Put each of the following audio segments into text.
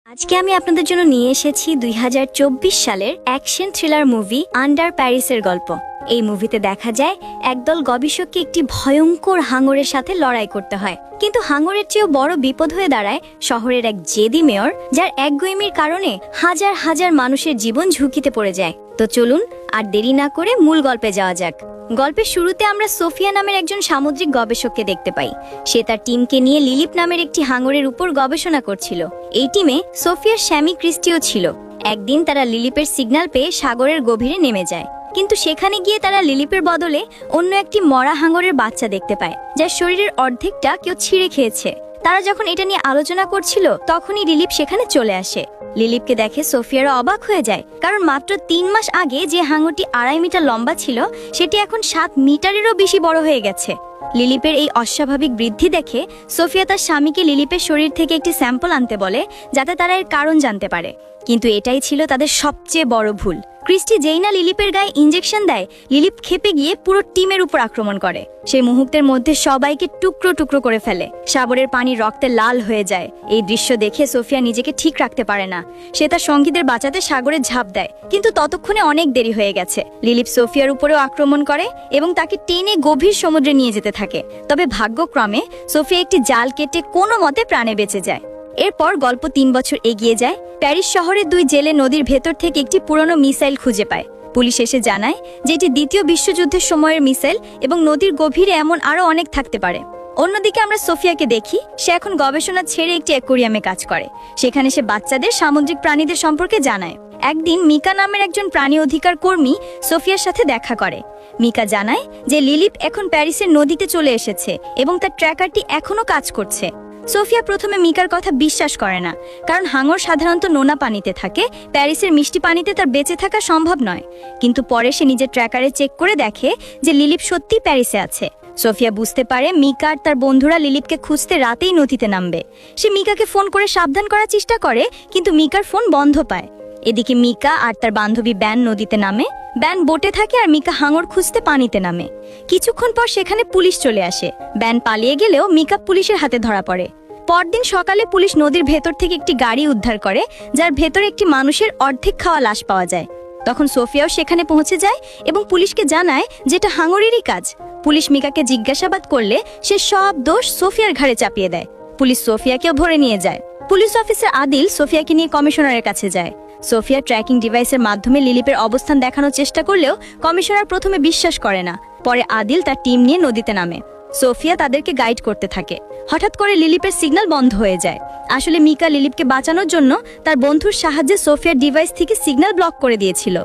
আজকে আমি আপনাদের জন্য নিয়ে এসেছি ২০২৪ সালের অ্যাকশন থ্রিলার মুভি আন্ডার প্যারিসের গল্প। এই মুভিতে দেখা যায় একদল গবেষককে একটি ভয়ঙ্কর হাঙরের সাথে লড়াই করতে হয়, কিন্তু হাঙরের চেয়েও বড় বিপদ হয়ে দাঁড়ায় শহরের এক জেদি মেয়র, যার একগুঁয়েমির কারণে হাজার হাজার মানুষের জীবন ঝুঁকিতে পড়ে যায়। তো চলুন আর দেরি না করে মূল গল্পে যাওয়া যাক। গল্পের শুরুতে আমরা সোফিয়া নামের একজন সামুদ্রিক গবেষককে দেখতে পাই। সে তার টিমকে নিয়ে লিলিপ নামের একটি হাঙরের উপর গবেষণা করছিল। এই টিমে সোফিয়ার স্বামী ক্রিস্টিও ছিল। একদিন তারা লিলিপের সিগন্যাল পেয়ে সাগরের গভীরে নেমে যায়, কিন্তু সেখানে গিয়ে তারা লিলিপের বদলে অন্য একটি মরা হাঙরের বাচ্চা দেখতে পায়, যার শরীরের অর্ধেকটা কেউ ছিঁড়ে খেয়েছে। তারা যখন এটা নিয়ে আলোচনা করছিল, তখনই লিলিপ সেখানে চলে আসে। লিলিপকে দেখে সোফিয়ারা অবাক হয়ে যায়, কারণ মাত্র ৩ মাস আগে যে হাঙরটি ২.৫ মিটার লম্বা ছিল, সেটি এখন ৭ মিটারেরও বেশি বড় হয়ে গেছে। লিলিপের এই অস্বাভাবিক বৃদ্ধি দেখে সোফিয়া তার স্বামীকে লিলিপের শরীর থেকে একটি স্যাম্পল আনতে বলে, যাতে তারা এর কারণ জানতে পারে। কিন্তু এটাই ছিল তাদের সবচেয়ে বড় ভুল। ক্রিস্টি যেই না লিলিপের গায়ে ইঞ্জেকশন দেয়, লিলিপ ক্ষেপে গিয়ে পুরো টিমের উপর আক্রমণ করে। সেই মুহূর্তের মধ্যে সবাইকে টুকরো টুকরো করে ফেলে। সাগরের পানি রক্তে লাল হয়ে যায়। এই দৃশ্য দেখে সোফিয়া নিজেকে ঠিক রাখতে পারে না। সে তার সঙ্গীদের বাঁচাতে সাগরে ঝাঁপ দেয়, কিন্তু ততক্ষণে অনেক দেরি হয়ে গেছে। লিলিপ সোফিয়ার উপরেও আক্রমণ করে এবং তাকে টেনে গভীর সমুদ্রে নিয়ে যেতে থাকে। তবে ভাগ্যক্রমে সোফিয়া একটি জাল কেটে কোনো মতে প্রাণে বেঁচে যায়। এরপর গল্প ৩ বছর এগিয়ে যায়। প্যারিস শহরের ২ জেলে নদীর ভেতর থেকে একটি পুরনো মিসাইল খুঁজে পায়। পুলিশ এসে জানায় যে এটি দ্বিতীয় বিশ্বযুদ্ধের সময়ের মিসাইল এবং নদীর গভীরে এমন আরও অনেক থাকতে পারে। অন্যদিকে আমরা সোফিয়াকে দেখি, সে এখন গবেষণা ছেড়ে একটি অ্যাকোয়ারিয়ামে কাজ করে। সেখানে সে বাচ্চাদের সামুদ্রিক প্রাণীদের সম্পর্কে জানায়। একদিন মিকা নামের একজন প্রাণী অধিকার কর্মী সোফিয়ার সাথে দেখা করে। মিকা জানায় যে লিলিপ এখন প্যারিসের নদীতে চলে এসেছে এবং তার ট্র্যাকারটি এখনও কাজ করছে। সোফিয়া প্রথমে মিকার কথা বিশ্বাস করে না, কারণ হাঙর সাধারণত নোনা পানিতে থাকে। প্যারিসের মিষ্টি পানিতে তার বেঁচে থাকা সম্ভব নয়। কিন্তু পরে সে নিজের ট্র্যাকারে চেক করে দেখে যে লিলিপ সত্যি প্যারিসে আছে। সোফিয়া বুঝতে পারে মিকা আর তার বন্ধুরা লিলিপকে খুঁজতে রাতেই নদীতে নামবে। সে মিকাকে ফোন করে সাবধান করার চেষ্টা করে, কিন্তু মিকার ফোন বন্ধ পায়। এদিকে মিকা আর তার বান্ধবী ব্যান নদীতে নামে। ব্যান বোটে থাকে আর মিকা হাঙর খুঁজতে পানিতে নামে। কিছুক্ষণ পর সেখানে পুলিশ চলে আসে। ব্যান পালিয়ে গেলেও মিকা পুলিশের হাতে ধরা পড়ে। পরদিন সকালে পুলিশ নদীর ভেতর থেকে একটি গাড়ি উদ্ধার করে, যার ভেতরে একটি মানুষের অর্ধেক খাওয়া লাশ পাওয়া যায়। তখন সোফিয়াও সেখানে পৌঁছে যায় এবং পুলিশকে জানায় যে এটা হাঙরেরই কাজ। পুলিশ মিকাকে জিজ্ঞাসাবাদ করলে সে সব দোষ সোফিয়ার ঘাড়ে চাপিয়ে দেয়। পুলিশ সোফিয়াকেও ধরে নিয়ে যায়। পুলিশ অফিসার আদিল সোফিয়াকে নিয়ে কমিশনারের কাছে যায়। সোফিয়া ট্র্যাকিং ডিভাইসের মাধ্যমে লিলিপের অবস্থান দেখানোর চেষ্টা করলেও কমিশনার প্রথমে বিশ্বাস করে না। পরে আদিল তার টিম নিয়ে নদীতে নামে। সোফিয়া তাদেরকে গাইড করতে থাকে। হঠাৎ করে লিলিপের সিগন্যাল বন্ধ হয়ে যায়। আসলে মিকা লিলিপকে বাঁচানোর জন্য তার বন্ধুর সাহায্যে সোফিয়ার ডিভাইস থেকে সিগন্যাল ব্লক করে দিয়েছিল।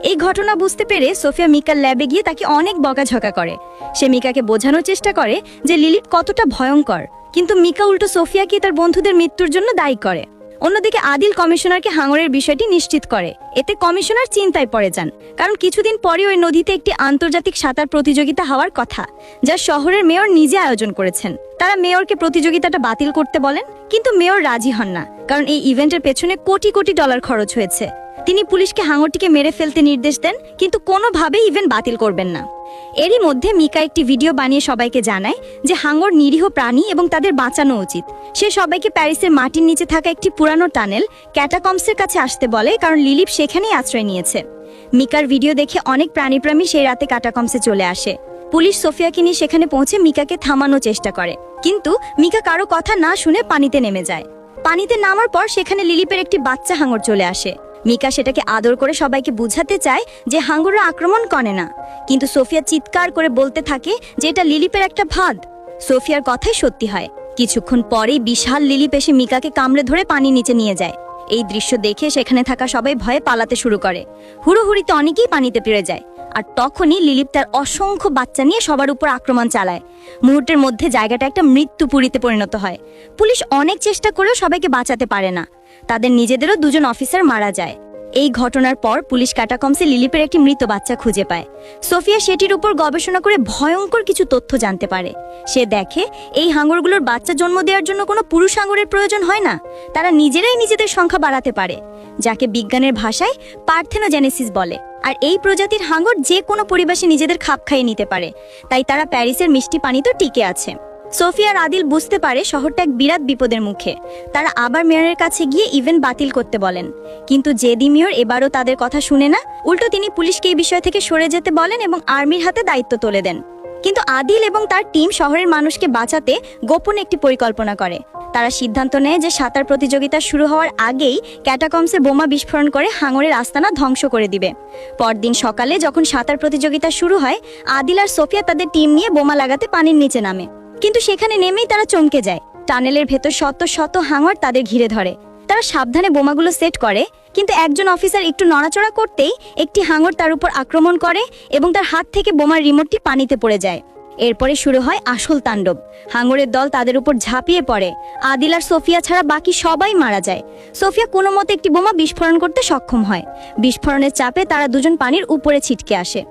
এই ঘটনা বুঝতে পেরে সোফিয়া মিকার ল্যাবে গিয়ে তাকে অনেক বকাঝকা করে। সে মিকাকে বোঝানোর চেষ্টা করে যে লিলিপ কতটা ভয়ঙ্কর, কিন্তু মিকা উল্টো সোফিয়াকে তার বন্ধুদের মৃত্যুর জন্য দায়ী করে। অন্যদিকে আদিল কমিশনারকে হাঙরের বিষয়টি নিশ্চিত করে। এতে কমিশনার চিন্তায় পড়ে যান, কারণ কিছুদিন পরে ওই নদীতে একটি আন্তর্জাতিক সাঁতার প্রতিযোগিতা হওয়ার কথা, যা শহরের মেয়র নিজে আয়োজন করেছেন। তারা মেয়রকে প্রতিযোগিতাটা বাতিল করতে বলেন, কিন্তু মেয়র রাজি হন না, কারণ এই ইভেন্টের পেছনে কোটি কোটি ডলার খরচ হয়েছে। তিনি পুলিশকে হাঙরটিকে মেরে ফেলতে নির্দেশ দেন, কিন্তু কোনোভাবেই ইভেন্ট বাতিল করবেন না। এরই মধ্যে মিকা একটি ভিডিও বানিয়ে সবাইকে জানায় যে হাঙর নিরীহ প্রাণী এবং তাদের বাঁচানো উচিত। সে সবাইকে প্যারিসের মাটির নিচে থাকা একটি পুরানো টানেল ক্যাটাকম্বসের কাছে আসতে বলে, কারণ লিলিপ সেখানেই আশ্রয় নিয়েছে। মিকার ভিডিও দেখে অনেক প্রাণীপ্রেমী সেই রাতে ক্যাটাকম্বসে চলে আসে। পুলিশ সোফিয়াকে নিয়ে সেখানে পৌঁছে মিকাকে থামানোর চেষ্টা করে, কিন্তু মিকা কারো কথা না শুনে পানিতে নেমে যায়। পানিতে নামার পর সেখানে লিলিপের একটি বাচ্চা হাঙর চলে আসে। মিকা সেটাকে আদর করে সবাইকে বুঝাতে চায় যে হাঙররা আক্রমণ করে না, কিন্তু সোফিয়া চিৎকার করে বলতে থাকে যে এটা লিলিপের একটা ফাঁদ। সোফিয়ার কথাই সত্যি হয়। কিছুক্ষণ পরেই বিশাল লিলিপ এসে মিকাকে কামড়ে ধরে পানির নিচে নিয়ে যায়। এই দৃশ্য দেখে সেখানে থাকা সবাই ভয়ে পালাতে শুরু করে। হুড়োহুড়িতে অনেকেই পানিতে পড়ে যায়। আর তখনই লিলিপ তার অসংখ্য বাচ্চা নিয়ে সবার উপর আক্রমণ চালায়। মুহূর্তের মধ্যে জায়গাটা একটা মৃত্যুপুরীতে পরিণত হয়। পুলিশ অনেক চেষ্টা করেও সবাইকে বাঁচাতে পারে না। তাদের নিজেদেরও 2 জন অফিসার মারা যায়। এই ঘটনার পর পুলিশ ক্যাটাকম্বসে লিলিপের একটি মৃত বাচ্চা খুঁজে পায়। সোফিয়া সেটির উপর গবেষণা করে ভয়ঙ্কর কিছু তথ্য জানতে পারে। সে দেখে এই হাঙরগুলোর বাচ্চা জন্ম দেওয়ার জন্য কোনো পুরুষ হাঙরের প্রয়োজন হয় না। তারা নিজেরাই নিজেদের সংখ্যা বাড়াতে পারে, যাকে বিজ্ঞানের ভাষায় পার্থেনোজেনেসিস বলে। আর এই প্রজাতির হাঙর যে কোনো পরিবেশে নিজেদের খাপ খাইয়ে নিতে পারে, তাই তারা প্যারিসের মিষ্টি পানিতে টিকে আছে। সোফিয়া আর আদিল বুঝতে পারে শহরটা এক বিরাট বিপদের মুখে। তারা আবার মেয়রের কাছে গিয়ে ইভেন্ট বাতিল করতে বলেন, কিন্তু জেডি মেয়র এবারও তাদের কথা শুনে না। উল্টো তিনি পুলিশকে এই বিষয় থেকে সরে যেতে বলেন এবং আর্মির হাতে দায়িত্ব তুলে দেন। কিন্তু আদিল এবং তার টিম শহরের মানুষকে বাঁচাতে গোপনে একটি পরিকল্পনা করে। তারা সিদ্ধান্ত নেয় যে সাঁতার প্রতিযোগিতা শুরু হওয়ার আগেই ক্যাটাকমসে বোমা বিস্ফোরণ করে হাঙরের আস্তানা ধ্বংস করে দিবে। পরদিন সকালে যখন সাঁতার প্রতিযোগিতা শুরু হয়, আদিল আর সোফিয়া তাদের টিম নিয়ে বোমা লাগাতে পানির নিচে নামে। কিন্তু সেখানে নেমেই তারা চমকে যায়। টানেলের ভেতর শত শত হাঙর তাদের ঘিরে ধরে। তারা সাবধানে বোমাগুলো সেট করে, কিন্তু একজন অফিসার একটু নড়াচড়া করতেই একটি হাঙর তার উপর আক্রমণ করে এবং তার হাত থেকে বোমার রিমোটটি পানিতে পড়ে যায়। এরপরে শুরু হয় আসল তাণ্ডব। হাঙরের দল তাদের উপর ঝাঁপিয়ে পড়ে। আদিল আর সোফিয়া ছাড়া বাকি সবাই মারা যায়। সোফিয়া কোনো মতে একটি বোমা বিস্ফোরণ করতে সক্ষম হয়। বিস্ফোরণের চাপে তারা দুজন পানির উপরে ছিটকে আসে।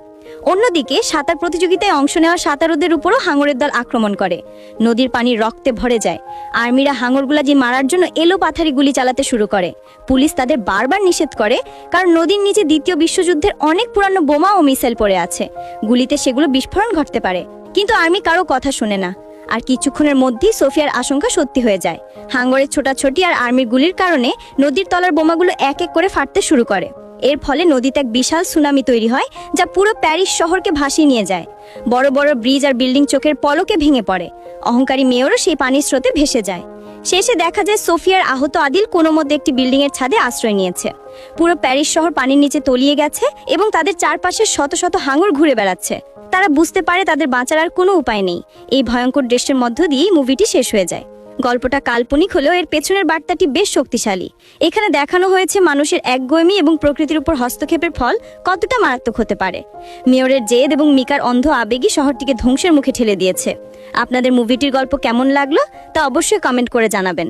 অন্যদিকে সাঁতার প্রতিযোগিতায় অংশ নেওয়া সাঁতারুদের উপরও হাঙরের দল আক্রমণ করে। নদীর পানি রক্তে ভরে যায়। আর্মিরা হাঙরগুলাজি মারার জন্য এলোপাথারি গুলি চালাতে শুরু করে। পুলিশ তাদের বারবার নিষেধ করে, কারণ নদীর নিচে দ্বিতীয় বিশ্বযুদ্ধের অনেক পুরানো বোমা ও মিসাইল পড়ে আছে। গুলিতে সেগুলো বিস্ফোরণ ঘটতে পারে। কিন্তু আর্মি কারো কথা শোনে না। আর কিছুক্ষণের মধ্যেই সোফিয়ার আশঙ্কা সত্যি হয়ে যায়। হাঙরের ছোটাছুটি আর আর্মির গুলির কারণে নদীর তলার বোমাগুলো এক এক করে ফাটতে শুরু করে। এর ফলে নদীতে এক বিশাল সুনামি তৈরি হয়, যা পুরো প্যারিস শহরকে ভাসিয়ে নিয়ে যায়। বড় বড় ব্রিজ আর বিল্ডিং চোখের পলকে ভেঙে পড়ে। অহংকারী মেয়রও সেই পানির স্রোতে ভেসে যায়। শেষে দেখা যায় সোফিয়ার আহত আদিল কোনো মধ্যে একটি বিল্ডিং এর ছাদে আশ্রয় নিয়েছে। পুরো প্যারিস শহর পানির নিচে তলিয়ে গেছে এবং তাদের চারপাশে শত শত হাঙর ঘুরে বেড়াচ্ছে। তারা বুঝতে পারে তাদের বাঁচার আর কোনো উপায় নেই। এই ভয়ঙ্কর দৃশ্যের মধ্য দিয়েই মুভিটি শেষ হয়ে যায়। গল্পটা কাল্পনিক হলেও এর পেছনের বার্তাটি বেশ শক্তিশালী। এখানে দেখানো হয়েছে মানুষের একগুঁয়েমি এবং প্রকৃতির উপর হস্তক্ষেপের ফল কতটা মারাত্মক হতে পারে। মেয়রের জেদ এবং মিকার অন্ধ আবেগই শহরটিকে ধ্বংসের মুখে ঠেলে দিয়েছে। আপনাদের মুভিটির গল্প কেমন লাগলো তা অবশ্যই কমেন্ট করে জানাবেন।